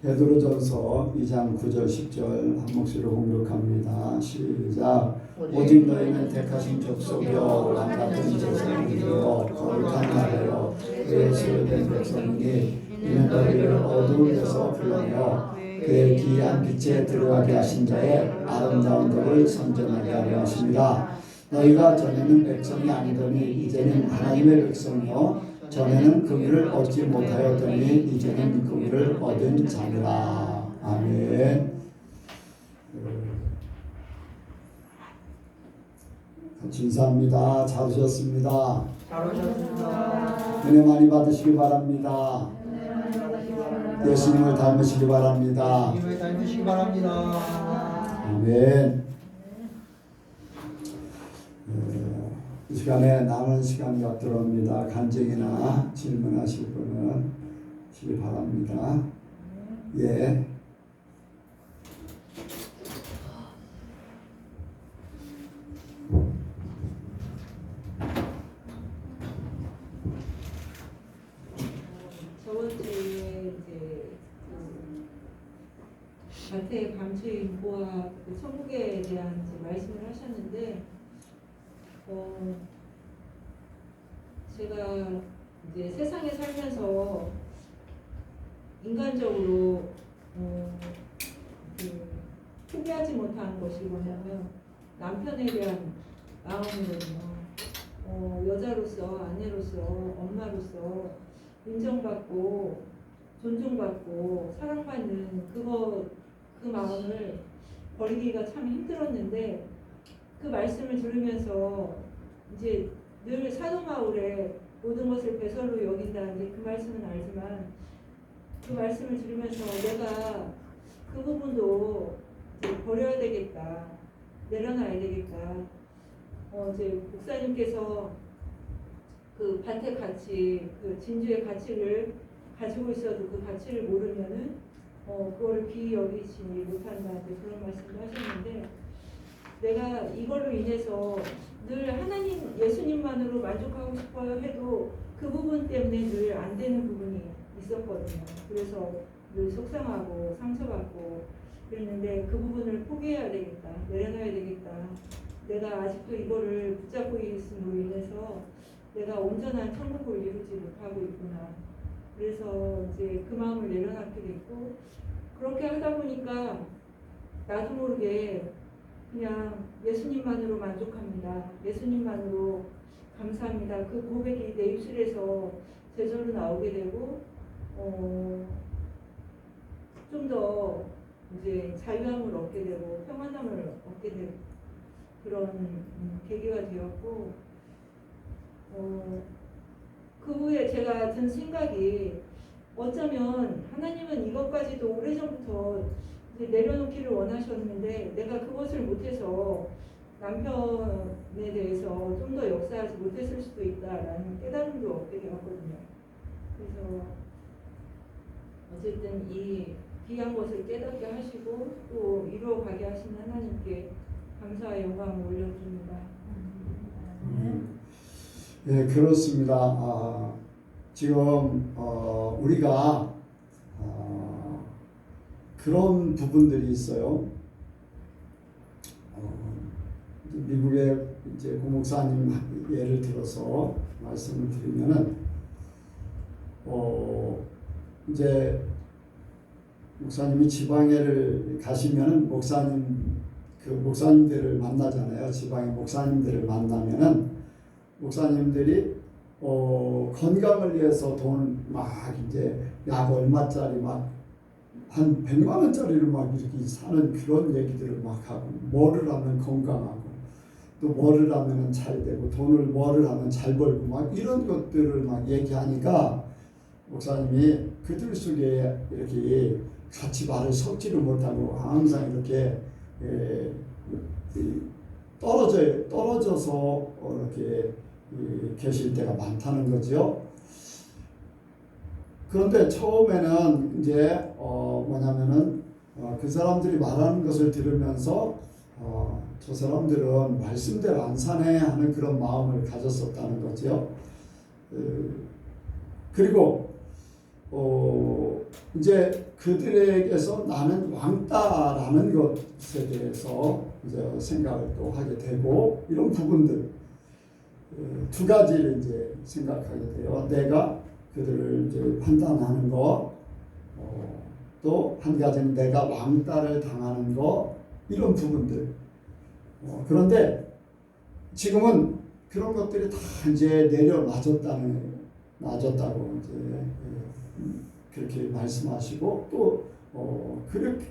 베드로전서 2장 9절 10절 한 목소리로 공독합니다. 시작. 오직 너희는 택하신 족속이요 왕같은 제사장이요 거룩한 나라요 그의 소유된 백성이니 이는 너희를 어두운 데서 불러내어 그의 기이한 빛에 들어가게 하신 자의 아름다운 법을 선전하게 하려 하십니다. 너희가 전에는 백성이 아니더니 이제는 하나님의 백성이요 전에는 긍휼을 얻지 못하였더니 이제는 긍휼을 얻은 자니라. 아멘. 같이 인사합니다. 잘 오셨습니다. 잘 오셨습니다. 은혜 많이 받으시기 바랍니다. 예수님을 닮으시기 바랍니다. 예수님을 닮으시기 바랍니다. 아멘. 이 시간에 남은 시간이 없도록입니다. 간증이나 질문하실 분은 시기 바랍니다. 예. 저번 주에 이제 마태의 감추인보와 천국에 대한 이제 말씀을 하셨는데, 제가 이제 세상에 살면서 인간적으로 포기하지 못한 것이 뭐냐면 남편에 대한 마음이거든요. 여자로서, 아내로서, 엄마로서 인정받고 존중받고 사랑받는 그 마음을 버리기가 참 힘들었는데, 그 말씀을 들으면서 이제 늘 사도바울의 모든 것을 배설로 여긴다는 그 말씀은 알지만, 그 말씀을 들으면서 내가 그 부분도 이제 버려야 되겠다, 내려놔야 되겠다. 이제 목사님께서 그 밭의 가치, 그 진주의 가치를 가지고 있어도 그 가치를 모르면은 그거를 귀히 여기지 못한다, 그런 말씀도 하셨는데, 내가 이걸로 인해서 늘 하나님, 예수님만으로 만족하고 싶어요 해도 그 부분 때문에 늘 안 되는 부분이 있었거든요. 그래서 늘 속상하고 상처받고 그랬는데, 그 부분을 포기해야 되겠다, 내려놔야 되겠다. 내가 아직도 이거를 붙잡고 있음으로 인해서 내가 온전한 천국을 이루지 못하고 있구나. 그래서 이제 그 마음을 내려놓게 됐고, 그렇게 하다 보니까 나도 모르게 그냥 예수님만으로 만족합니다, 예수님만으로 감사합니다, 그 고백이 내 입술에서 제절로 나오게 되고, 좀 더 이제 자유함을 얻게 되고 평안함을 얻게 되고 그런 계기가 되었고, 그 후에 제가 든 생각이, 어쩌면 하나님은 이것까지도 오래전부터 이제 내려놓기를 원하셨는데 내가 그것을 못해서 남편에 대해서 좀 더 역사하지 못했을 수도 있다라는 깨달음도 얻게 되었거든요. 그래서 어쨌든 이 귀한 것을 깨닫게 하시고 또 이루어가게 하신 하나님께 감사와 영광을 올려드립니다. 예, 그렇습니다. 지금 우리가 그런 부분들이 있어요. 미국의 이제 고목사님 예를 들어서 말씀을 드리면은 이제 목사님이 지방에를 가시면은 목사님들을 만나잖아요. 지방의 목사님들을 만나면은 목사님들이 건강을 위해서 돈을 막 이제 약 얼마짜리 막 한 100만 원짜리를 막 이렇게 사는 그런 얘기들을 막 하고, 뭐를 하면 건강하고 또 뭐를 하면 잘 되고 돈을 뭐를 하면 잘 벌고 막 이런 것들을 막 얘기하니까 목사님이 그들 속에 이렇게 같이 말을 섞지를 못하고 항상 이렇게 떨어져서 이렇게 계실 때가 많다는 거죠. 그런데 처음에는 이제 뭐냐면은 그 사람들이 말하는 것을 들으면서 저 사람들은 말씀대로 안 사네 하는 그런 마음을 가졌었다는 거죠. 그리고 이제 그들에게서 나는 왕따라는 것에 대해서 이제 생각을 또 하게 되고 이런 부분들 두 가지를 이제 생각하게 돼요. 내가 그들을 이제 판단하는 거, 또 한 가지는 내가 왕따를 당하는 거 이런 부분들. 그런데 지금은 그런 것들이 다 이제 낮았다고 이제 그렇게 말씀하시고 또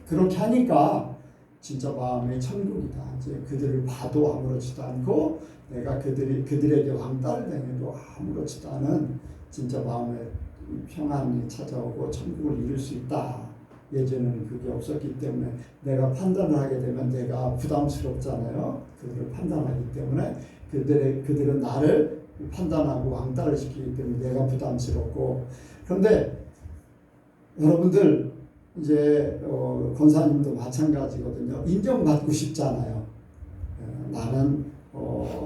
그렇게 하니까 진짜 마음의 천국이다. 이제 그들을 봐도 아무렇지도 않고 내가 그들에게 왕따를 당해도 아무렇지도 않은 진짜 마음에 평안이 찾아오고 천국을 이룰 수 있다. 예전에는 그게 없었기 때문에 내가 판단을 하게 되면 내가 부담스럽잖아요. 그들을 판단하기 때문에 그들은 나를 판단하고 왕따를 시키기 때문에 내가 부담스럽고 그런데 여러분들 이제 권사님도 마찬가지거든요. 인정받고 싶잖아요.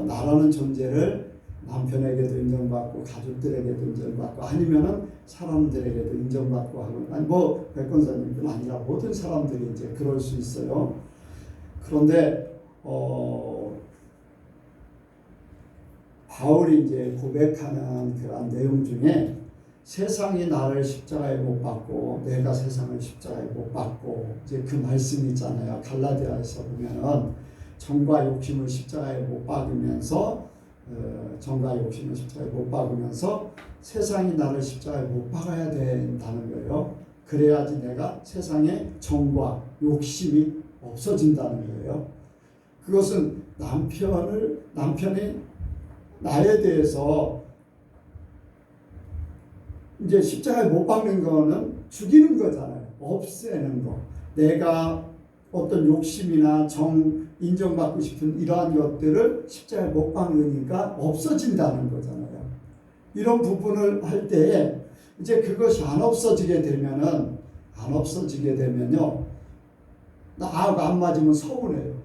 나라는 존재를 남편에게도 인정받고 가족들에게도 인정받고 아니면은 사람들에게도 인정받고 하는 아니 백권사님뿐 아니라 모든 사람들이 이제 그럴 수 있어요. 그런데 바울이 이제 고백하는 그런 내용 중에 세상이 나를 십자가에 못 박고 내가 세상을 십자가에 못 박고 이제 그 말씀이 있잖아요. 갈라디아에서 보면은 정과 욕심을 십자가에 못 박으면서 세상이 나를 십자가에 못 박아야 된다는 거예요. 그래야지 내가 세상의 정과 욕심이 없어진다는 거예요. 그것은 남편이 나에 대해서 이제 십자가에 못 박는 거는 죽이는 거잖아요. 없애는 거. 내가 어떤 욕심이나 인정받고 싶은 이러한 것들을 십자가에 못 박으니까 없어진다는 거잖아요. 이런 부분을 할 때에 이제 그것이 안 없어지게 되면요. 나하고 안 맞으면 서운해요.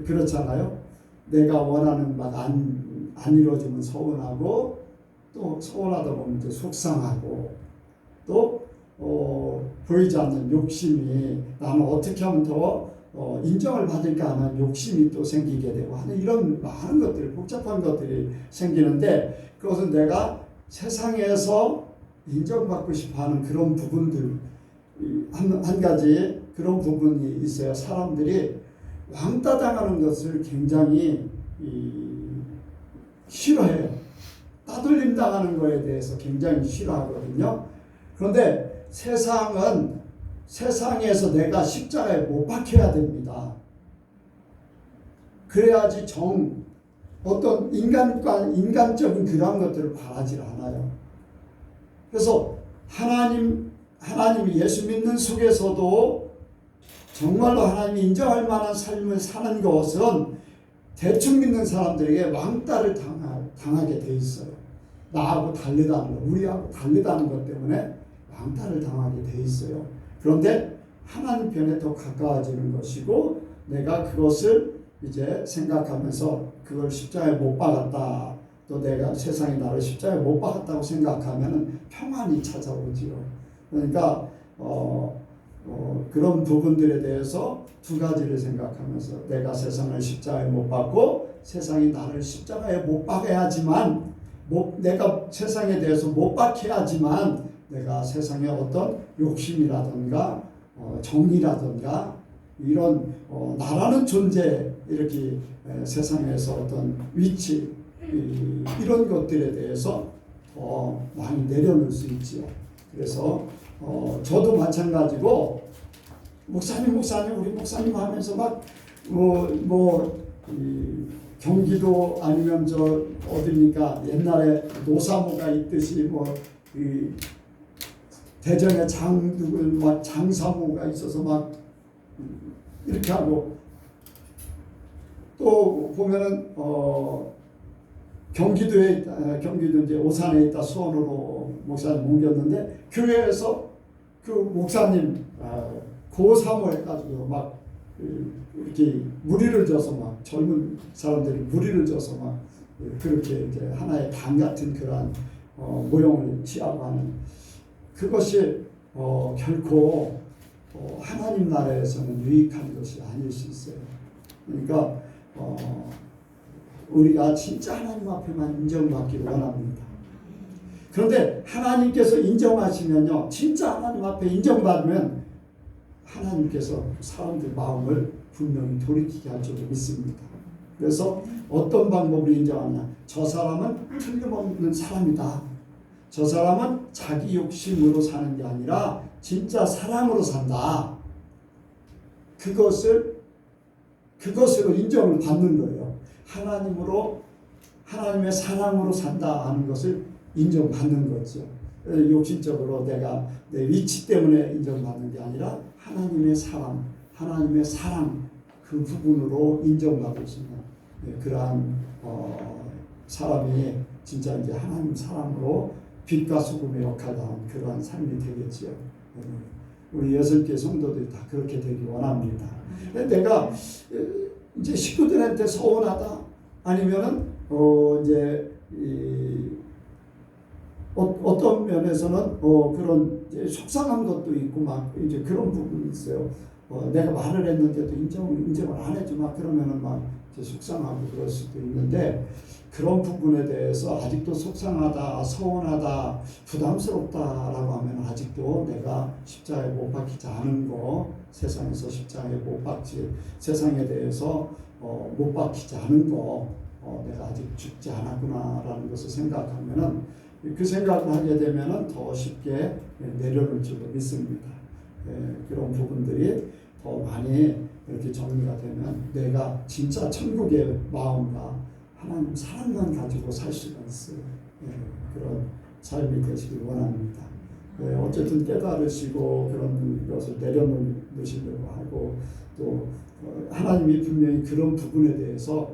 그렇잖아요. 내가 원하는 바가 안 이루어지면 서운하고 또 서운하다 보면 이제 속상하고 또 보이지 않는 욕심이 나는 어떻게 하면 더 인정을 받을까 하는 욕심이 또 생기게 되고 하는 이런 많은 것들이 복잡한 것들이 생기는데 그것은 내가 세상에서 인정받고 싶어하는 그런 부분들 한 가지 그런 부분이 있어요. 사람들이 왕따 당하는 것을 굉장히 싫어해요. 따돌림 당하는 거에 대해서 굉장히 싫어하거든요. 그런데 세상에서 내가 십자가에 못 박혀야 됩니다. 그래야지 어떤 인간적인 그런 것들을 바라지 않아요. 그래서 하나님이 예수 믿는 속에서도 정말로 하나님이 인정할 만한 삶을 사는 것은 대충 믿는 사람들에게 왕따를 당하게 돼 있어요. 나하고 다르다는 것, 우리하고 다르다는 것 때문에 왕따를 당하게 돼 있어요. 그런데 하나님 편에 더 가까워지는 것이고 내가 그것을 이제 생각하면서 그걸 십자가에 못 박았다. 또 내가 세상이 나를 십자가에 못 박았다고 생각하면 평안이 찾아오지요. 그러니까 그런 부분들에 대해서 두 가지를 생각하면서 내가 세상을 십자가에 못 박고 세상이 나를 십자가에 못 박아야지만 내가 세상에 대해서 못 박혀야지만 내가 세상의 어떤 욕심이라든가 정의라든가 이런 나라는 존재 이렇게 세상에서 어떤 위치 이런 것들에 대해서 더 많이 내려놓을 수 있지요. 그래서 저도 마찬가지고 목사님 우리 목사님 하면서 막 경기도 아니면 저 어디니까 옛날에 노사모가 있듯이 대전에 장사모가 있어서 막 이렇게 하고 또 보면은 경기도 이제 오산에 있다 수원으로 목사님 옮겼는데 교회에서 그 목사님 고사모 해가지고 막 이렇게 무리를 져서 막 젊은 사람들이 무리를 져서 막 그렇게 이제 하나의 당 같은 그러한 모형을 취하고 하는 그것이 결코 하나님 나라에서는 유익한 것이 아닐 수 있어요. 그러니까 우리가 진짜 하나님 앞에만 인정받기를 원합니다. 그런데 하나님께서 인정하시면요, 진짜 하나님 앞에 인정받으면 하나님께서 사람들 마음을 분명히 돌이키게 할 줄로 믿습니다. 그래서 어떤 방법으로 인정하냐? 저 사람은 틀림없는 사람이다. 저 사람은 자기 욕심으로 사는 게 아니라 진짜 사랑으로 산다. 그것으로 인정을 받는 거예요. 하나님의 사랑으로 산다 하는 것을 인정받는 거죠. 욕심적으로 내가 내 위치 때문에 인정받는 게 아니라 하나님의 사랑 그 부분으로 인정받고 있습니다. 그러한 사람이 진짜 이제 하나님 사랑으로 빛과 소금의 역할을 하는 그러한 삶이 되겠지요. 우리 6개 성도들이 다 그렇게 되기 원합니다. 내가 이제 식구들한테 서운하다 아니면은 이제 어떤 면에서는 그런 속상한 것도 있고 막 이제 그런 부분이 있어요. 내가 말을 했는데도 인정을 안 해줘 막 그러면은 막 속상하고 그럴 수도 있는데, 그런 부분에 대해서 아직도 속상하다, 서운하다, 부담스럽다라고 하면 아직도 내가 십자가에 못 박히지 않은 거, 세상에서 십자가에 못 박지, 세상에 대해서 못 박히지 않은 거, 내가 아직 죽지 않았구나라는 것을 생각하면은, 그 생각을 하게 되면은 더 쉽게 내려놓을 줄로 믿습니다. 그런 부분들이 더 많이 이렇게 정리가 되면 내가 진짜 천국의 마음과 하나님 사랑만 가지고 살 수가 있어요. 그런 삶이 되시길 원합니다. 어쨌든 깨달으시고 그런 것을 내려놓으시려고 하고, 또 하나님이 분명히 그런 부분에 대해서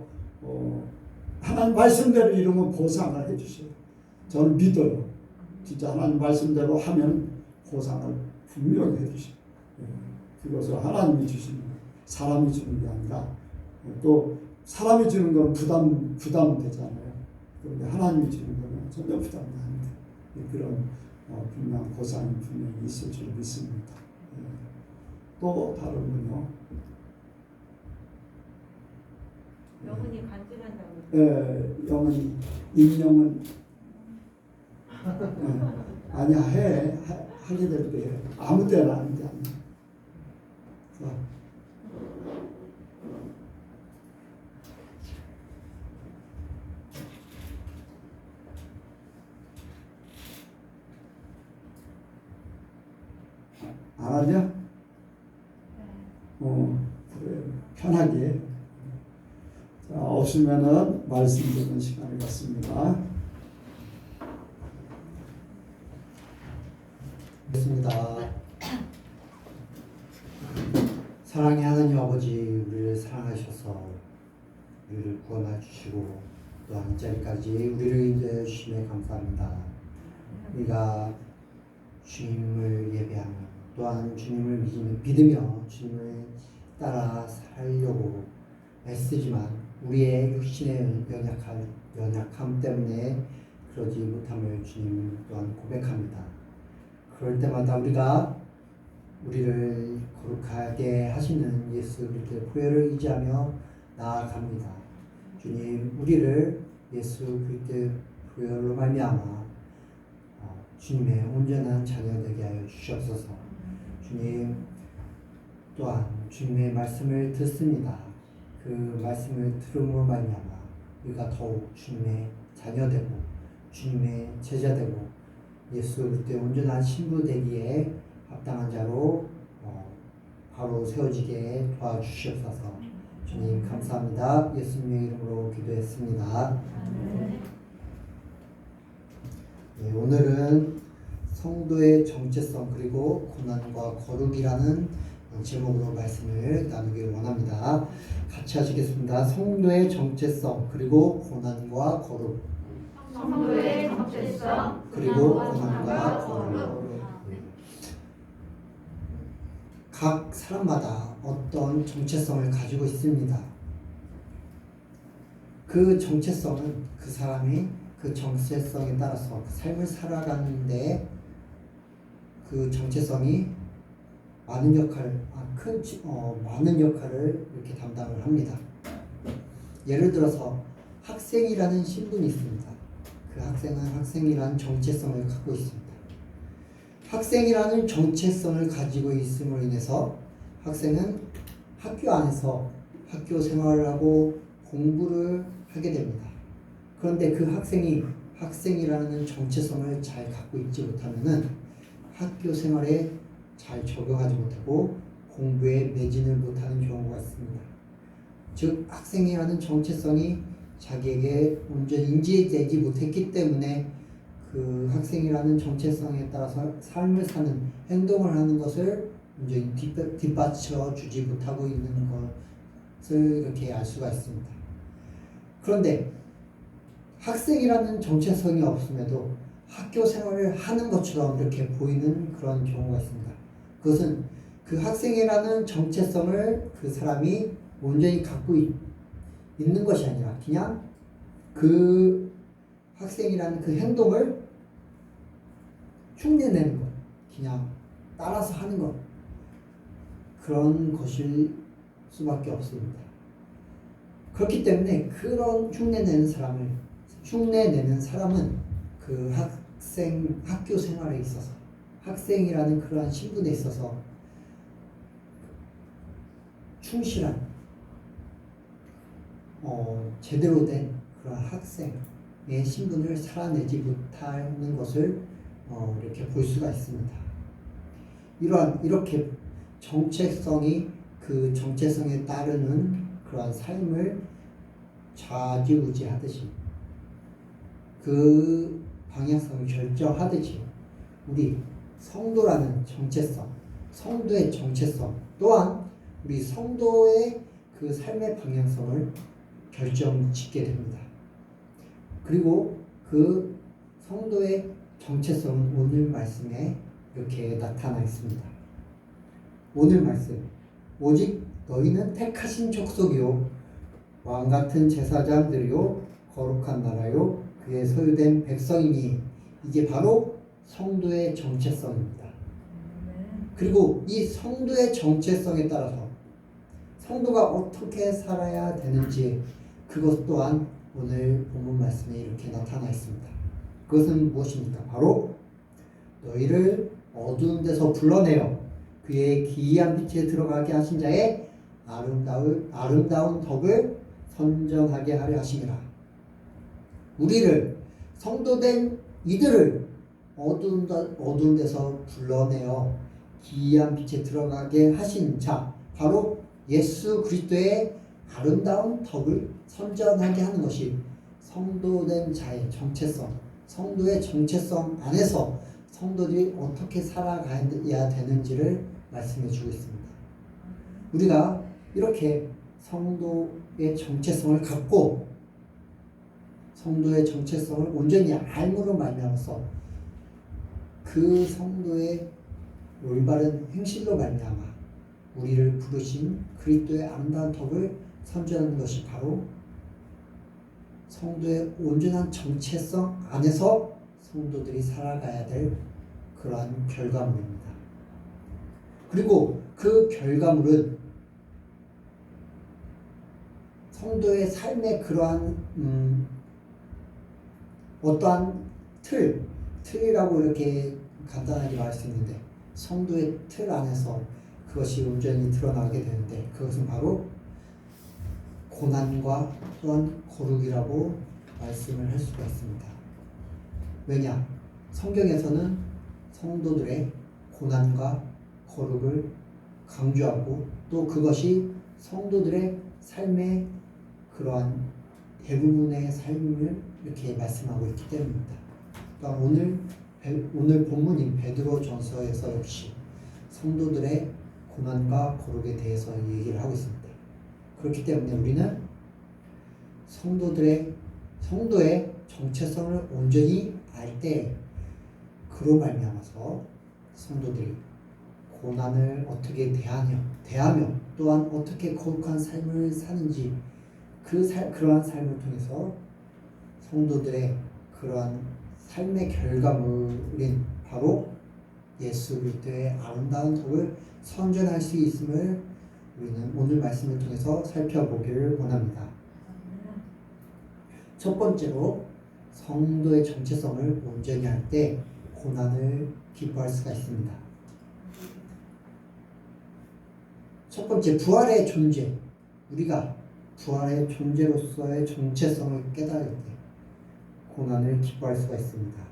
하나님 말씀대로 이루면 보상을 해주셔요. 저는 믿어요. 진짜 하나님 말씀대로 하면 보상을 분명히 해주셔요. 그것을 하나님이 주시는 거예요. 사람이 주는 게 아니라, 또 사람이 주는 건 부담 되잖아요. 그런데 하나님이 주는 거는 전혀 부담이 안 돼요. 그런 분명 보상이 분명히 있을 줄 믿습니다. 또 다른 분요. 영혼이 간증한다고. 영은 임영은 아니야 하게 될 때 아무 때나 하는 게 아니야. 안 하냐? 그래 편하게. 자, 없으면은 말씀 듣는 시간을 갖습니다. 됐습니다. 사랑의 하나님 아버지, 우리를 사랑하셔서 우리를 구원해 주시고 또한 이 자리까지 우리를 인도해 주심에 감사합니다. 우리가 주님을 예배하며 또한 주님을 믿으며 주님을 따라 살려고 애쓰지만 우리의 육신의 연약함 때문에 그러지 못함을 주님 또한 고백합니다. 그럴 때마다 우리를 거룩하게 하시는 예수 그리스도의 보혈을 의지하며 나아갑니다. 주님, 우리를 예수 그리스도의 보혈로 말미암아 주님의 온전한 자녀 되게 하여 주시옵소서. 주님, 또한 주님의 말씀을 듣습니다. 그 말씀을 들음으로 말미암아 우리가 더욱 주님의 자녀 되고 주님의 제자 되고 예수 그리스도의 온전한 신부 되기에 합당한 자로 바로 세워지게 도와주시옵소서. 주님 감사합니다. 예수님의 이름으로 기도했습니다. 네, 오늘은 성도의 정체성 그리고 고난과 거룩이라는 제목으로 말씀을 나누길 원합니다. 같이 하시겠습니다. 성도의 정체성 그리고 고난과 거룩. 성도의 정체성 그리고 고난과 거룩. 각 사람마다 어떤 정체성을 가지고 있습니다. 그 정체성은 그 사람이 그 정체성에 따라서 그 삶을 살아가는데 그 정체성이 많은 많은 역할을 이렇게 담당을 합니다. 예를 들어서 학생이라는 신분이 있습니다. 그 학생은 학생이라는 정체성을 갖고 있습니다. 학생이라는 정체성을 가지고 있음으로 인해서 학생은 학교 안에서 학교 생활을 하고 공부를 하게 됩니다. 그런데 그 학생이 학생이라는 정체성을 잘 갖고 있지 못하면은 학교 생활에 잘 적용하지 못하고 공부에 매진을 못하는 경우가 있습니다. 즉 학생이라는 정체성이 자기에게 온전히 인지되지 못했기 때문에 그 학생이라는 정체성에 따라서 삶을 사는 행동을 하는 것을 온전히 뒷받쳐 주지 못하고 있는 것을 이렇게 알 수가 있습니다. 그런데 학생이라는 정체성이 없음에도 학교 생활을 하는 것처럼 이렇게 보이는 그런 경우가 있습니다. 그것은 그 학생이라는 정체성을 그 사람이 온전히 갖고 있는 것이 아니라 그냥 그 학생이라는 그 행동을 흉내내는 것, 그냥 따라서 하는 것, 그런 것일 수밖에 없습니다. 그렇기 때문에 그런 흉내내는 사람은 그 학교 생활에 있어서 학생이라는 그러한 신분에 있어서 충실한 제대로 된 그런 학생의 신분을 살아내지 못하는 것을 이렇게 볼 수가 있습니다. 이렇게 정체성이 그 정체성에 따르는 그러한 삶을 좌지우지하듯이 그 방향성을 결정하듯이 우리 성도라는 정체성, 성도의 정체성 또한 우리 성도의 그 삶의 방향성을 결정짓게 됩니다. 그리고 그 성도의 정체성은 오늘 말씀에 이렇게 나타나 있습니다. 오늘 말씀, 오직 너희는 택하신 족속이요 왕같은 제사장들이요 거룩한 나라요 그의 소유된 백성이니, 이게 바로 성도의 정체성입니다. 그리고 이 성도의 정체성에 따라서 성도가 어떻게 살아야 되는지 그것 또한 오늘 본문 말씀에 이렇게 나타나 있습니다. 그것은 무엇입니까? 바로 너희를 어두운 데서 불러내어 그의 기이한 빛에 들어가게 하신 자의 아름다운 덕을 선전하게 하려 하심이라. 우리를 성도된 이들을 어두운 데서 불러내어 기이한 빛에 들어가게 하신 자, 바로 예수 그리스도의 아름다운 덕을 선전하게 하는 것이 성도된 자의 정체성, 성도의 정체성 안에서 성도들이 어떻게 살아가야 되는지를 말씀해 주고 있습니다. 우리가 이렇게 성도의 정체성을 갖고 성도의 정체성을 온전히 알므로 말미암아서 그 성도의 올바른 행실로 말미암아 우리를 부르신 그리스도의 아름다운 덕을 선전하는 것이 바로 성도의 온전한 정체성 안에서 성도들이 살아가야 될 그러한 결과물입니다. 그리고 그 결과물은 성도의 삶의 그러한 어떠한 틀이라고 이렇게 간단하게 말할 수 있는데, 성도의 틀 안에서 그것이 온전히 드러나게 되는데 그것은 바로 고난과 또한 거룩이라고 말씀을 할 수가 있습니다. 왜냐? 성경에서는 성도들의 고난과 거룩을 강조하고 또 그것이 성도들의 삶의 그러한 대부분의 삶을 이렇게 말씀하고 있기 때문입니다. 또한 오늘 본문인 베드로전서에서 역시 성도들의 고난과 거룩에 대해서 얘기를 하고 있습니다. 그렇기 때문에 우리는 성도의 정체성을 온전히 알 때 그로 말미암아서 성도들이 고난을 어떻게 대하며 또한 어떻게 거룩한 삶을 사는지 그러한 삶을 통해서 성도들의 그러한 삶의 결과물인 바로 예수 그리스도의 아름다운 덕을 선전할 수 있음을 우리는 오늘 말씀을 통해서 살펴보기를 원합니다. 첫 번째로 성도의 정체성을 온전히 할 때 고난을 기뻐할 수가 있습니다. 첫 번째, 부활의 존재. 우리가 부활의 존재로서의 정체성을 깨달을 때 고난을 기뻐할 수가 있습니다.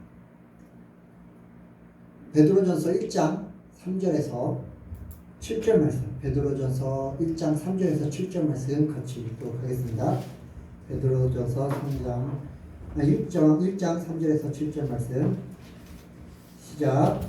베드로전서 1장 3절에서 7절 말씀, 베드로전서 1장 3절에서 7절 말씀 같이 읽도록 하겠습니다. 베드로전서 1장 3절에서 7절 말씀 시작.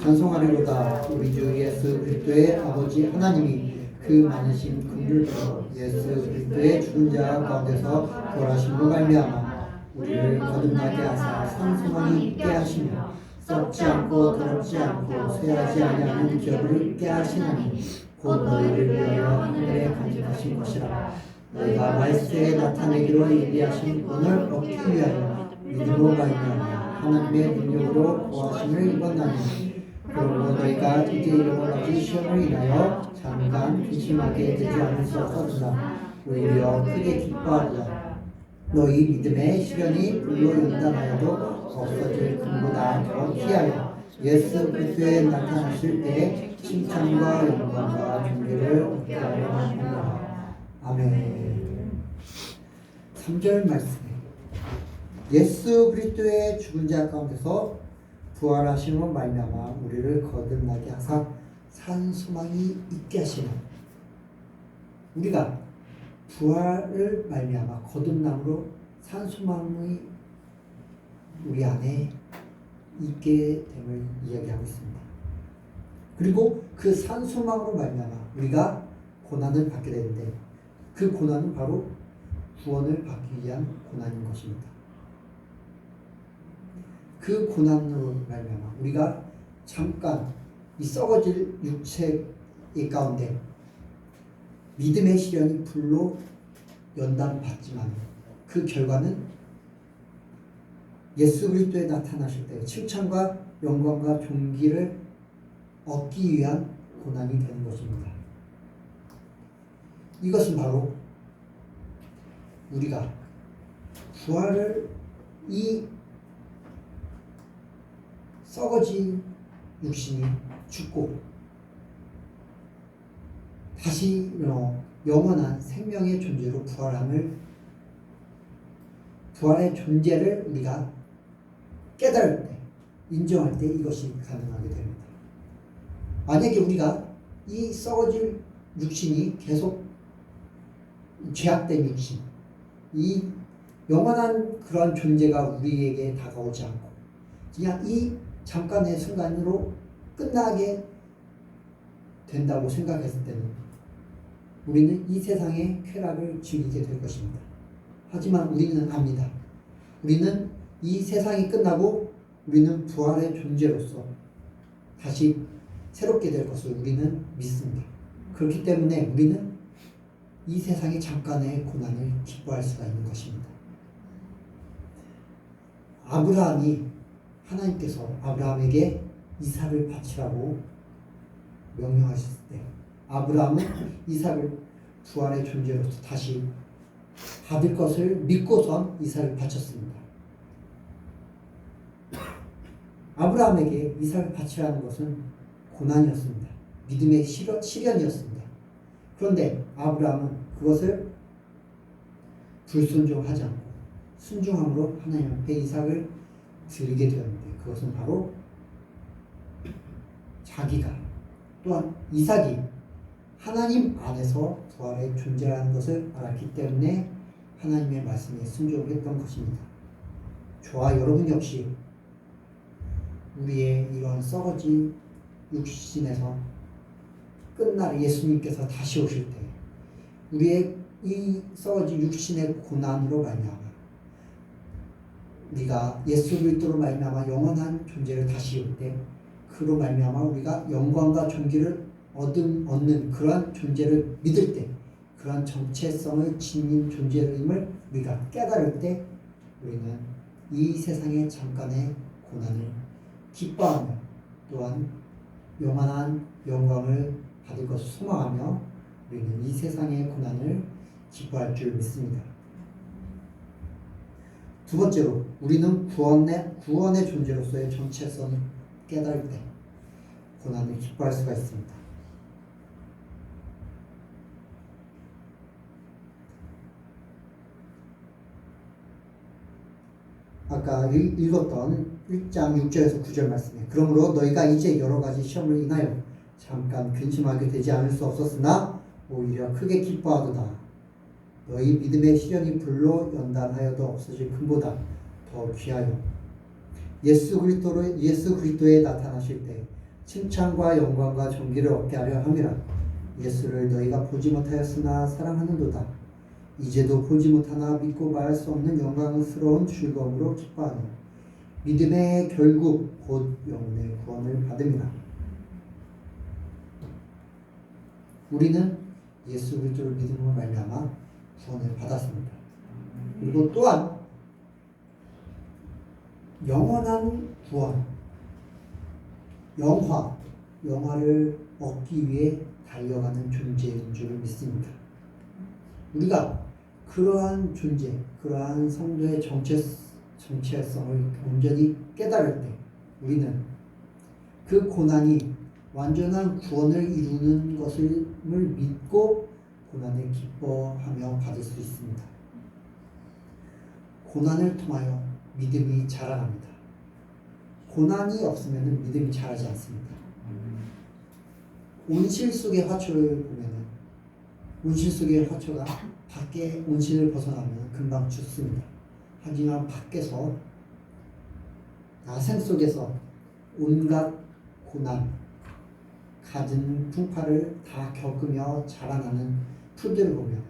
찬송하리로다. 우리 주 예수 그리스도의 아버지 하나님이 그 많으신 긍휼로 예수 그리스도의 죽은 자 가운데서 부활하심으로 말미암아 우리를 거듭나게 하사 산 소망이 있게 하시며 썩지 않고 더럽지 않고 쇠하지 아니하는 기업을 있게 하시나니 곧 너희를 위하여 하늘에 간직하신 것이라. 너희가 말세에 나타내기로 예비하신 본을 얻기 위하여 믿음으로 말미암아 하나님의 능력으로 구하심을 입었나니 그러므로 너희가 이제 이르러까지 시험을 인하여 잠깐 근심하게 되지 않을 수 없었으나 오히려 크게 기뻐하리라. 너희 믿음의 시련이 불로 연단하여도 없어질 금보다 더 귀하여 예수 그리스도에 나타나실 때 칭찬과 영광과 존귀를 얻게 하려 합니다. 아멘. 3절 말씀에 예수 그리스도의 죽은 자 가운데서 부활하심으로 말미암아 우리를 거듭나게 하사 산 소망이 있게 하시는, 우리가 부활을 말미암아 거듭남으로 산 소망이 우리 안에 있게 됨을 이야기하고 있습니다. 그리고 그 산 소망으로 말미암아 우리가 고난을 받게 되는데 그 고난은 바로 구원을 받기 위한 고난인 것입니다. 그 고난으로 말미암아 우리가 잠깐 이 썩어질 육체 가운데 믿음의 시련이 불로 연단받지만 그 결과는 예수 그리스도에 나타나실 때 칭찬과 영광과 존귀를 얻기 위한 고난이 되는 것입니다. 이것은 바로 우리가 부활을 이 썩어진 육신이 죽고 다시 영원한 생명의 존재로 부활의 존재를 우리가 깨달을 때, 인정할 때 이것이 가능하게 됩니다. 만약에 우리가 이 썩어질 육신이 계속 죄악된 육신, 이 영원한 그런 존재가 우리에게 다가오지 않고 그냥 이 잠깐의 순간으로 끝나게 된다고 생각했을 때는 우리는 이 세상의 쾌락을 즐기게 될 것입니다. 하지만 우리는 압니다. 우리는 이 세상이 끝나고 우리는 부활의 존재로서 다시 새롭게 될 것을 우리는 믿습니다. 그렇기 때문에 우리는 이 세상의 잠깐의 고난을 기뻐할 수가 있는 것입니다. 하나님께서 아브라함에게 이삭을 바치라고 명령하셨을 때 아브라함은 이삭을 부활의 존재로서 다시 받을 것을 믿고선 이삭을 바쳤습니다. 아브라함에게 이삭을 바치라는 것은 고난이었습니다. 믿음의 시련이었습니다. 그런데 아브라함은 그것을 불순종하지 않고 순종함으로 하나님 앞에 이삭을 드리게 되었는데 그것은 바로 자기가 또한 이삭이 하나님 안에서 부활의 존재라는 것을 알았기 때문에 하나님의 말씀에 순종을 했던 것입니다. 저와 여러분 역시 우리의 이런 썩어진 육신에서 끝날 예수님께서 다시 오실 때 우리의 이 썩어진 육신의 고난으로 말미암아 우리가 예수 그리스도로 말미암아 영원한 존재를 다시 올 때 그로 말미암아 우리가 영광과 존귀를 얻는 그러한 존재를 믿을 때 그러한 정체성을 지닌 존재임을 우리가 깨달을 때 우리는 이 세상의 잠깐의 고난을 기뻐하며 또한 영원한 영광을 받을 것을 소망하며 우리는 이 세상의 고난을 기뻐할 줄 믿습니다. 두 번째로 우리는 구원의 존재로서의 정체성을 깨달을 때 고난을 기뻐할 수가 있습니다. 아까 읽었던 1장 6절에서 9절 말씀에 그러므로 너희가 이제 여러 가지 시험을 인하여 잠깐 근심하게 되지 않을 수 없었으나 오히려 크게 기뻐하도다. 너희 믿음의 시련이 불로 연단하여도 없어질 금보다 더 귀하여 예수 그리스도에 나타나실 때 칭찬과 영광과 존귀를 얻게 하려 함이라. 예수를 너희가 보지 못하였으나 사랑하는도다. 이제도 보지 못하나 믿고 말할 수 없는 영광스러운 즐거움으로 기뻐하니 믿음의 결국 곧 영혼의 구원을 받음이라. 우리는 예수 그리스도를 믿음으로 말미암아 구원을 받았습니다. 그리고 또한 영원한 구원, 영화를 얻기 위해 달려가는 존재인 줄 믿습니다. 우리가 그러한 존재, 그러한 성도의 정체성을 온전히 깨달을 때 우리는 그 고난이 완전한 구원을 이루는 것을 믿고 고난을 기뻐하며 받을 수 있습니다. 고난을 통하여 믿음이 자라납니다. 고난이 없으면 믿음이 자라지 않습니다. 온실 속의 화초를 보면 온실 속의 화초가 밖에 온실을 벗어나면 금방 죽습니다. 하지만 밖에서 야생 속에서 온갖 고난, 갖은 풍파를 다 겪으며 자라나는 풀들을 보면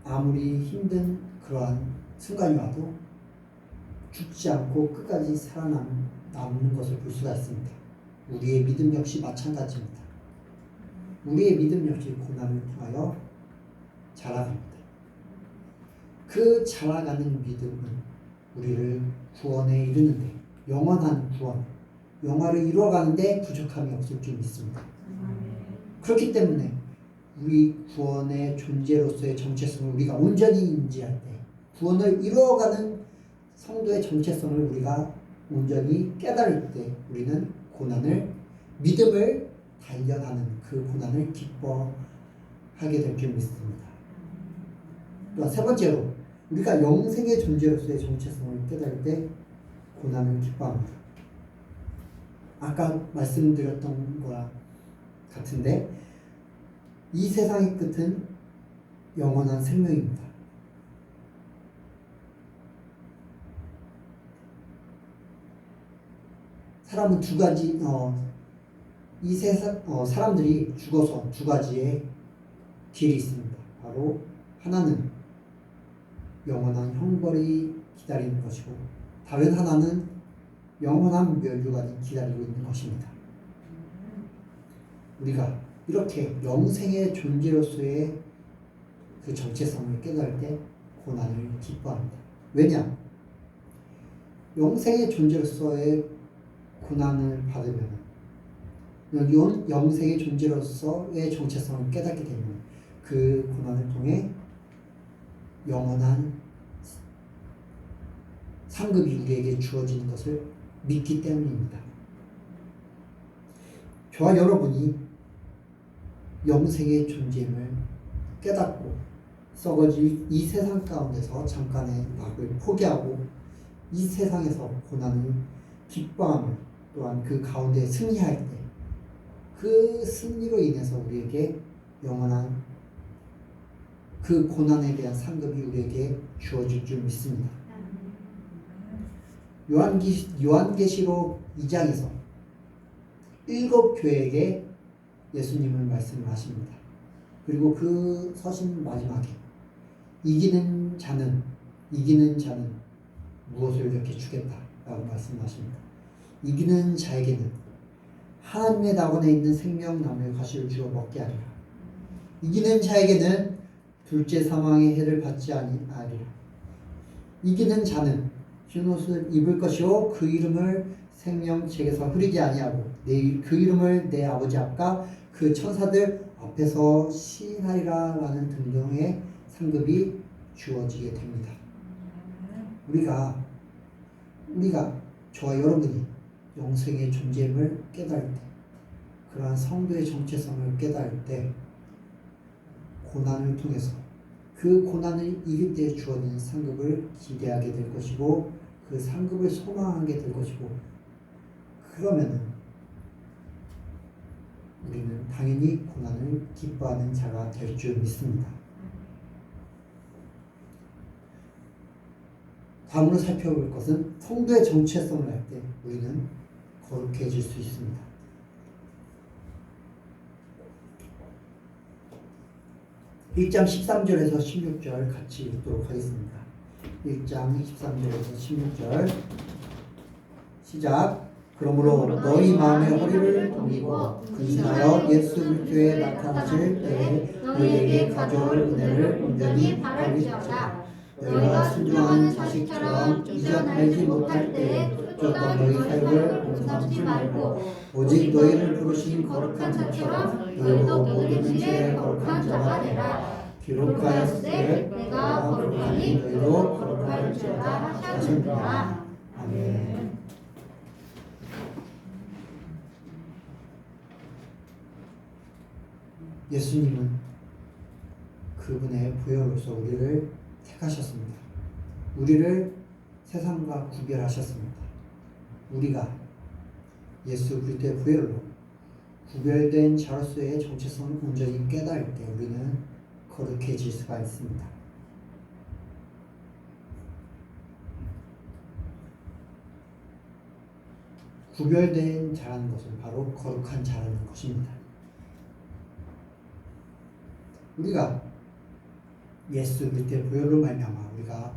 아무리 힘든 그러한 순간이 와도 죽지 않고 끝까지 살아남는 것을 볼 수가 있습니다. 우리의 믿음 역시 마찬가지입니다. 우리의 믿음 역시 고난을 통하여 자라갑니다. 그 자라가는 믿음은 우리를 구원에 이르는데 영원한 구원, 영화를 이루어가는데 부족함이 없을 줄 믿습니다. 그렇기 때문에 우리 구원의 존재로서의 정체성을 우리가 온전히 인지할 때 구원을 이루어가는 성도의 정체성을 우리가 온전히 깨달을 때 우리는 고난을 믿음을 단련하는 그 고난을 기뻐하게 될 줄 믿습니다. 또한 세 번째로 우리가 영생의 존재로서의 정체성을 깨달을 때 고난을 기뻐합니다. 아까 말씀드렸던 거랑 같은데 이 세상의 끝은 영원한 생명입니다. 사람은 두 가지 이 세상 사람들이 죽어서 두 가지의 길이 있습니다. 바로 하나는 영원한 형벌이 기다리는 것이고 다른 하나는 영원한 멸류가 기다리고 있는 것입니다. 우리가 이렇게 영생의 존재로서의 그 정체성을 깨달을 때 고난을 기뻐합니다. 왜냐? 영생의 존재로서의 고난을 받으면 영생의 존재로서의 정체성을 깨닫게 되면 그 고난을 통해 영원한 상급이 우리에게 주어지는 것을 믿기 때문입니다. 저와 여러분이 영생의 존재임을 깨닫고 썩어질 이 세상 가운데서 잠깐의 낙을 포기하고 이 세상에서 고난을 기뻐하며 또한 그 가운데 승리할 때 그 승리로 인해서 우리에게 영원한 그 고난에 대한 상급이 우리에게 주어질 줄 믿습니다. 요한계시록 2장에서 7 교회에게 예수님은 말씀을 하십니다. 그리고 그 서신 마지막에 이기는 자는 무엇을 이렇게 주겠다라고 말씀하십니다. 이기는 자에게는 하나님의 낙원에 있는 생명나무의 과실을 주어 먹게 하리라. 이기는 자에게는 둘째 사망의 해를 받지 아니하리라. 이기는 자는 흰 옷을 입을 것이요 그 이름을 생명책에서 흐리지 아니하고 그 이름을 내 아버지 앞과 그 천사들 앞에서 시인하리라라는 등등의 상급이 주어지게 됩니다. 우리가 저와 여러분이 영생의 존재임을 깨달을 때, 그러한 성도의 정체성을 깨달을 때 고난을 통해서 그 고난을 이길 때 주어진 상급을 기대하게 될 것이고 그 상급을 소망하게 될 것이고, 그러면은 우리는 당연히 고난을 기뻐하는 자가 될 줄 믿습니다. 다음으로 살펴볼 것은 성도의 정체성을 할 때 우리는 거룩해질 수 있습니다. 1장 13절에서 16절 같이 읽도록 하겠습니다. 1장 13절에서 16절 시작. 그러므로 너희 마음의 허리를 동이고 근신하여 예수 그리스도에 나타나실 때에 너희에게 가져올 은혜를 온전히 바라리시다. 너희가 순종하는 자식처럼 이전 알지 못할 때에 쫓던 너희 사역을 봉삼지 말고 오직 너희를 부르신 거룩한 자처럼 너희도 모든 진실에 거룩한 자가 되라. 기록하였으되 내가 거룩하니 너희도 거룩할지어다 하셨느니라. 아멘. 예수님은 그분의 보혈로서 우리를 택하셨습니다. 우리를 세상과 구별하셨습니다. 우리가 예수 그리스도의 보혈로 구별된 자로서의 정체성을 온전히 깨달을 때 우리는 거룩해질 수가 있습니다. 구별된 자라는 것은 바로 거룩한 자라는 것입니다. 우리가 예수 그리스도의 보혈로 말미암아 우리가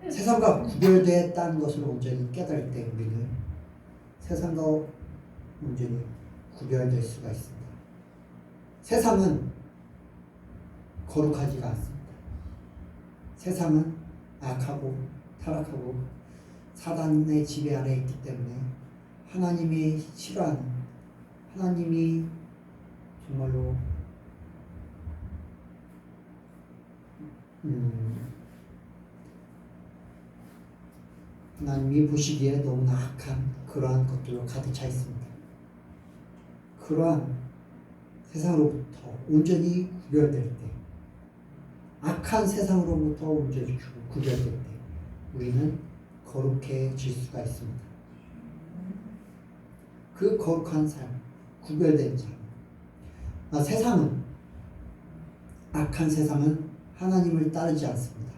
세상과 구별되었다는 것을 온전히 깨달을 때 우리는 세상과 온전히 구별될 수가 있습니다. 세상은 거룩하지가 않습니다. 세상은 악하고 타락하고 사단의 지배 아래 있기 때문에 하나님이 싫어하는, 하나님이 정말로 하나님이 보시기에 너무나 악한 그러한 것들로 가득 차 있습니다. 그러한 세상으로부터 온전히 구별될 때, 악한 세상으로부터 온전히 구별될 때 우리는 거룩해질 수가 있습니다. 그 거룩한 삶, 구별된 삶. 세상은, 악한 세상은 하나님을 따르지 않습니다.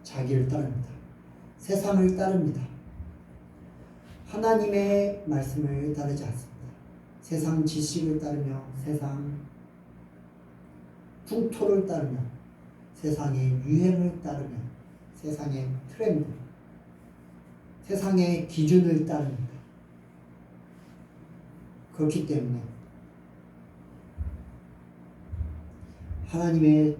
자기를 따릅니다. 세상을 따릅니다. 하나님의 말씀을 따르지 않습니다. 세상 지식을 따르며 세상 풍토를 따르며 세상의 유행을 따르며 세상의 트렌드, 세상의 기준을 따릅니다. 그렇기 때문에 하나님의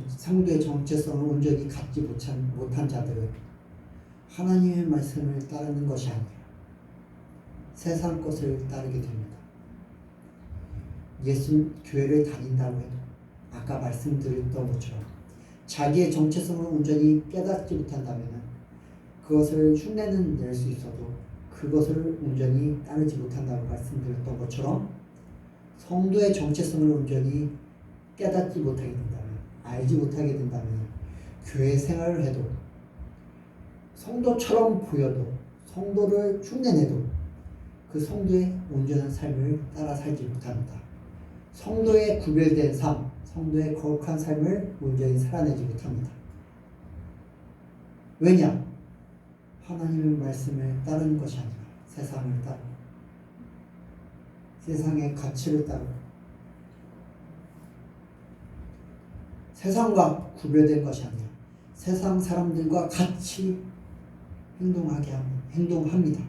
상도의 정체성을 온전히 갖지 못한 자들은 하나님의 말씀을 따르는 것이 아니라 세상 것을 따르게 됩니다. 예수 교회를 다닌다고 해도 아까 말씀드렸던 것처럼 자기의 정체성을 온전히 깨닫지 못한다면 그것을 흉내는 낼 수 있어도 그것을 온전히 따르지 못한다고 말씀드렸던 것처럼 성도의 정체성을 온전히 깨닫지 못하게 된다면, 알지 못하게 된다면 교회 생활을 해도 성도처럼 보여도 성도를 흉내내도 그 성도의 온전한 삶을 따라 살지 못합니다. 성도의 구별된 삶, 성도의 거룩한 삶을 온전히 살아내지 못합니다. 왜냐? 하나님의 말씀을 따르는 것이 아니라 세상을 따르고 세상의 가치를 따르고 세상과 구별된 것이 아니라 세상 사람들과 같이 행동합니다.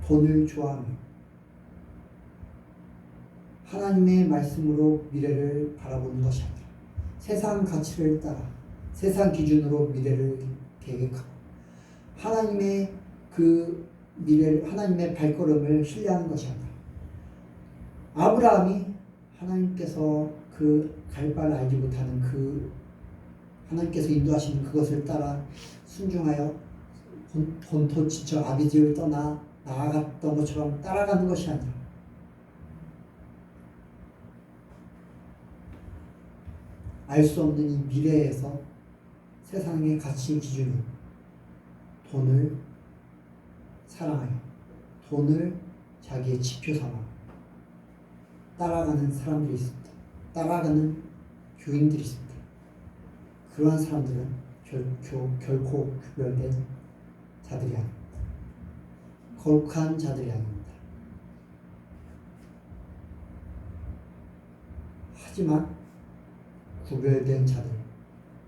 돈을 좋아하며 하나님의 말씀으로 미래를 바라보는 것이 아니라 세상 가치를 따라 세상 기준으로 미래를 계획하고 하나님의 그 미래를 하나님의 발걸음을 신뢰하는 것이 아니라 아브라함이 하나님께서 그 갈 바를 알지 못하는 그 하나님께서 인도하시는 그것을 따라 순종하여 본토 지쳐 아비집을 떠나 나아갔던 것처럼 따라가는 것이 아니라 알 수 없는 이 미래에서 세상의 가치 기준이 돈을 사랑하여 돈을 자기의 지표 삼아 따라가는 사람들이 있습니다. 따라가는 교인들이 있습니다. 그러한 사람들은 결코 구별된 자들이 아닙니다. 거룩한 자들이 아닙니다. 하지만 구별된 자들,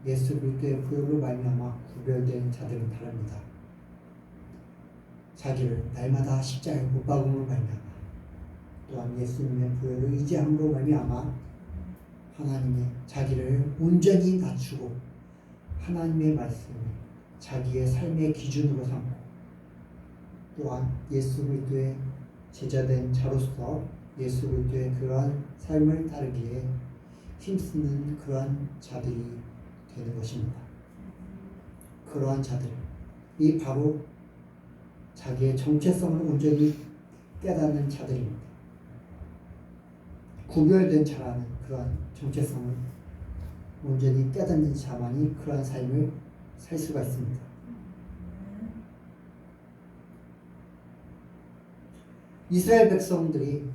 예수 그리스도의 보혈로 말미암아 구별된 자들은 다릅니다. 자기를 날마다 십자가에 못 박음으로 말미암아 또한 예수님의 보혈을 의지함으로 말미암아 하나님의 자기를 온전히 낮추고 하나님의 말씀을 자기의 삶의 기준으로 삼고 또한 예수 그리스도의 제자된 자로서 예수 그리스도의 그러한 삶을 따르기에 힘쓰는 그러한 자들이 되는 것입니다. 그러한 자들이 바로 자기의 정체성을 온전히 깨닫는 자들입니다. 구별된 자라는 그러한 정체성을 온전히 깨닫는 자만이 그러한 삶을 살 수가 있습니다. 이스라엘 백성들이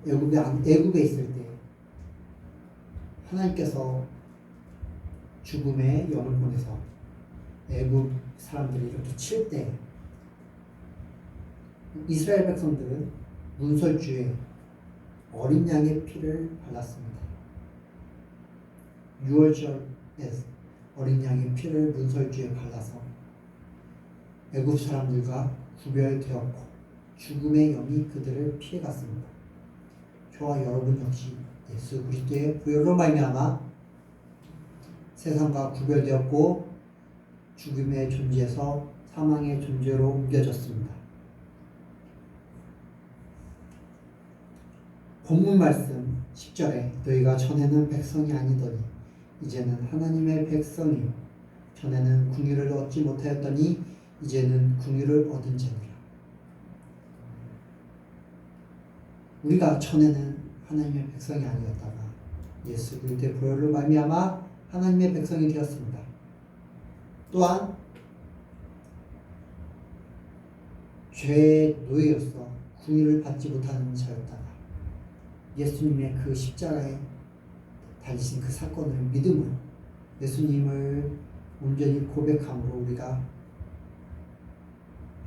애굽에 있을 때 하나님께서 죽음의 영을 보내서 애굽 사람들이 이렇게 칠 때 이스라엘 백성들은 문설주에 어린 양의 피를 발랐습니다. 유월절에 어린 양의 피를 문설주에 발라서 애굽 사람들과 구별되었고 죽음의 영이 그들을 피해갔습니다. 저와 여러분 역시 예수 그리스도의 보혈로 말미암아 세상과 구별되었고 죽음의 존재에서 사망의 존재로 옮겨졌습니다. 본문 말씀 10절에 너희가 전에는 백성이 아니더니 이제는 하나님의 백성이요 전에는 궁유를 얻지 못하였더니 이제는 궁유를 얻은 자니라. 우리가 전에는 하나님의 백성이 아니었다가 예수 그리스도의 보혈로 말미암아 하나님의 백성이 되었습니다. 또한 죄의 노예로서 궁유를 받지 못하는 자였다가 예수님의 그 십자가에 달리신 그 사건을 믿음으로 예수님을 온전히 고백함으로 우리가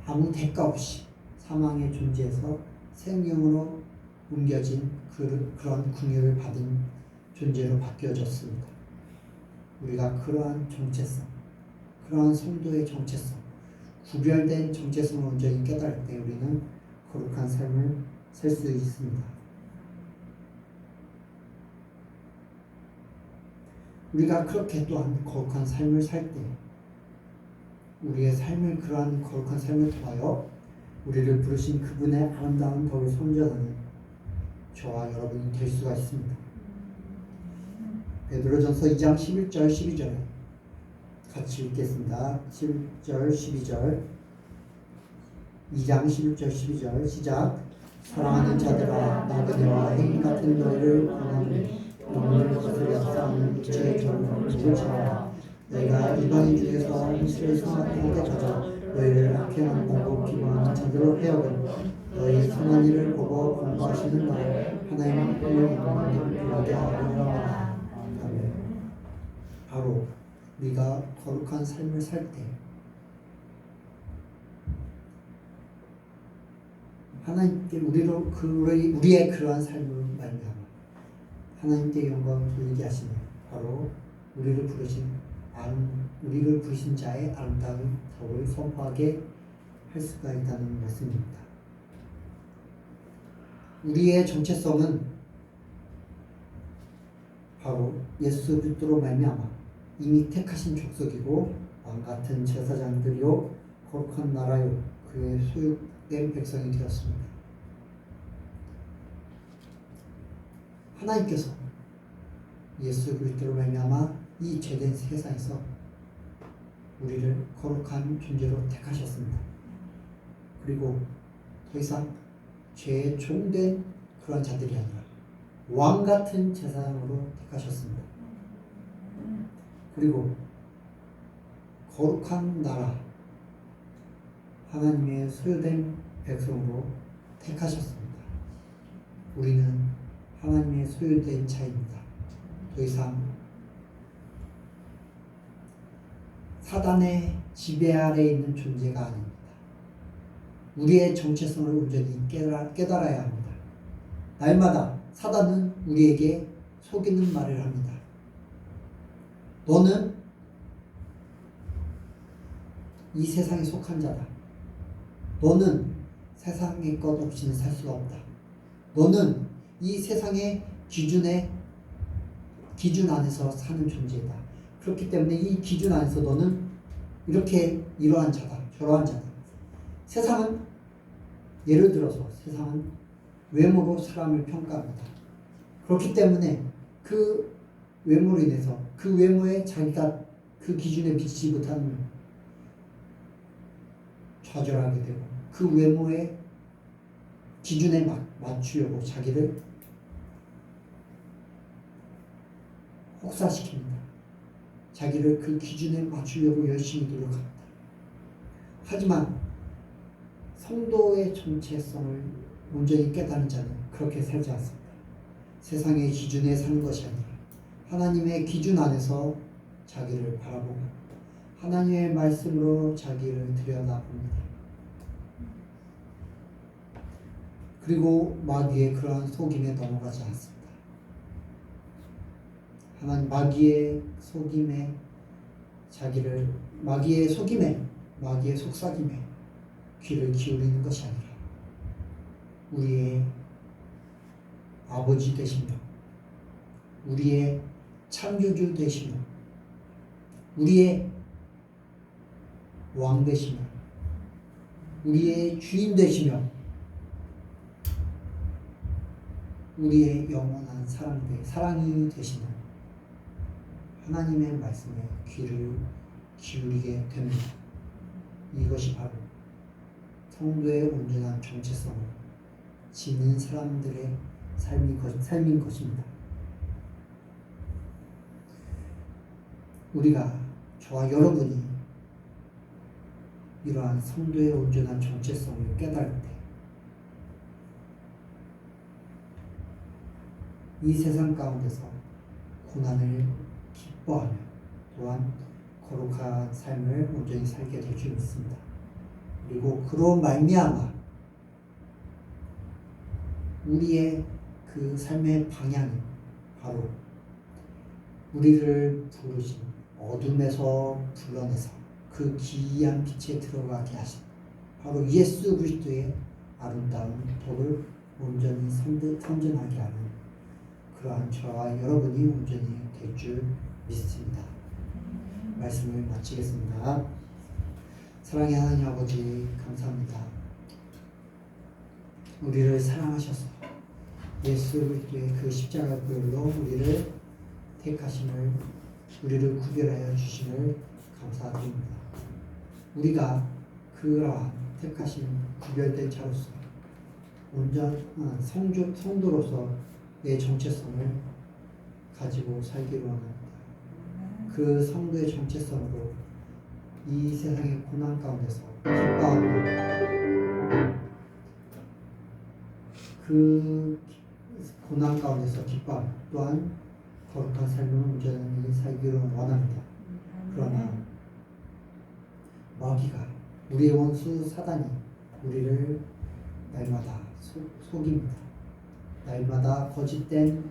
아무 대가 없이 사망의 존재에서 생명으로 옮겨진 그런 궁유를 받은 존재로 바뀌어졌습니다. 우리가 그러한 정체성, 그러한 성도의 정체성, 구별된 정체성을 온전히 깨달을 때 우리는 거룩한 삶을 살 수 있습니다. 우리가 그렇게 또한 거룩한 삶을 살 때 우리의 삶을 그러한 거룩한 삶을 통하여 우리를 부르신 그분의 아름다운 덕을 선전하는 저와 여러분이 될 수가 있습니다. 베드로전서 2장 11절 12절 같이 읽겠습니다. 11절 12절 2장 11절 12절 시작. 사랑하는 자들아 나 그대와 행위 같은 너희를 권하노니 오늘 것을 역사하는 죄의 결론을 지으라. 너희가 이방인 중에서 음식을 성악하게 젖어 너희를 악행하는 공고 기만하는 자들로 헤어버리고 너희 선한 일을 보고 공부하시는 날에 하나님의 품을 입는 일을 하게 하리라. 아멘. 바로 우리가 거룩한 삶을 살 때 하나님께 우리의 그러한 삶을 말미암아 하나님께 영광을 돌리게 하시는 바로 우리를 부르신 자의 아름다운 덕을 선포하게 할 수가 있다는 말씀입니다. 우리의 정체성은 바로 예수 그리스도로 말미암아 이미 택하신 족속이고 왕같은 제사장들이요 거룩한 나라요 그의 소유된 백성이 되었습니다. 하나님께서 예수 그리스도로 말미암아 이 죄된 세상에서 우리를 거룩한 존재로 택하셨습니다. 그리고 더 이상 죄에 종된 그런 자들이 아니라 왕 같은 제사장으로 택하셨습니다. 그리고 거룩한 나라 하나님의 소유된 백성으로 택하셨습니다. 우리는 하나님의 소유된 자입니다. 더 이상 사단의 지배 아래에 있는 존재가 아닙니다. 우리의 정체성을 온전히 깨달아야 합니다. 날마다 사단은 우리에게 속이는 말을 합니다. 너는 이 세상에 속한 자다. 너는 세상의 것 없이는 살 수가 없다. 너는 이 세상의 기준 안에서 사는 존재이다. 그렇기 때문에 이 기준 안에서 너는 이러한 자다. 저러한 자다. 세상은 예를 들어서 세상은 외모로 사람을 평가합니다. 그렇기 때문에 그 외모로 인해서 그 외모에 자기가 그 기준에 미치지 못하는 좌절하게 되고 그 외모의 기준에 맞추려고 자기를 혹사시킵니다. 자기를 그 기준에 맞추려고 열심히 노력합니다. 하지만 성도의 정체성을 온전히 깨달은 자는 그렇게 살지 않습니다. 세상의 기준에 사는 것이 아니라 하나님의 기준 안에서 자기를 바라보고 하나님의 말씀으로 자기를 들여다봅니다. 그리고 마귀의 그러한 속임에 넘어가지 않습니다. 하나님 마귀의 속임에 마귀의 속삭임에 귀를 기울이는 것이 아니라 우리의 아버지 되시며 우리의 창조주 되시며 우리의 왕 되시며 우리의 주인 되시며 우리의 영원한 사랑이 되시는 하나님의 말씀에 귀를 기울이게 됩니다. 이것이 바로 성도의 온전한 정체성을 지닌 사람들의 삶인 것입니다. 저와 여러분이 이러한 성도의 온전한 정체성을 깨달을 때 이 세상 가운데서 고난을 기뻐하며 또한 거룩한 삶을 온전히 살게 될 줄 믿습니다. 그리고 그로 말미암아 우리의 그 삶의 방향이 바로 우리를 부르신 어둠에서 불러내서 그 기이한 빛에 들어가게 하신 바로 예수 그리스도의 아름다운 도를 온전히 선전하게 하는 그러한 저와 여러분이 온전히 될 줄 믿습니다. 말씀을 마치겠습니다. 사랑의 하나님 아버지 감사합니다. 우리를 사랑하셔서 예수 그리스도의 그 십자가 보혈로 우리를 택하심을 우리를 구별하여 주심을 감사드립니다. 우리가 그러한 택하심 구별된 자로서 온전한 성도로서 내 정체성을 가지고 살기로 합니다. 그 성도의 정체성으로 이 세상의 고난 가운데서 기뻐하고 그 고난 가운데서 기뻐하고 또한 거룩한 삶을 온전히 살기로 원합니다. 그러나 마귀가 우리의 원수 사단이 우리를 날마다 속입니다. 날마다 거짓된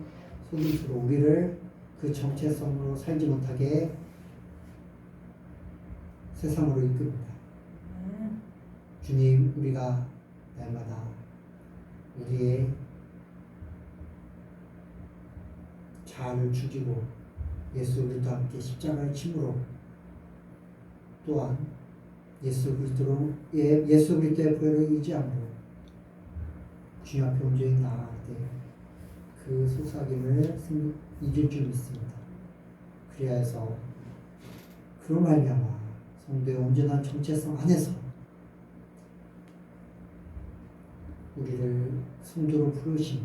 속임수로 우리를 그 정체성으로 살지 못하게 세상으로 이끕니다. 주님, 우리가 날마다 우리의 자아를 죽이고 예수 그리스도와 함께 십자가를 침으로 또한 예수 그리스도의 보혈을 의지함으로 주님 앞에 온전히 나아갈 때 그 속삭임을 잊을 줄 믿습니다. 그래야 해서 그로 말미암아 성도의 온전한 정체성 안에서 우리를 성도로 부르신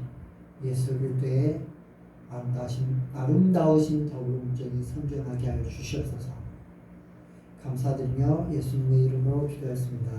예수 그리스도의 아름다우신 덕을 온전히 선전하게 하여 주시옵소서. 감사드리며 예수님의 이름으로 기도했습니다.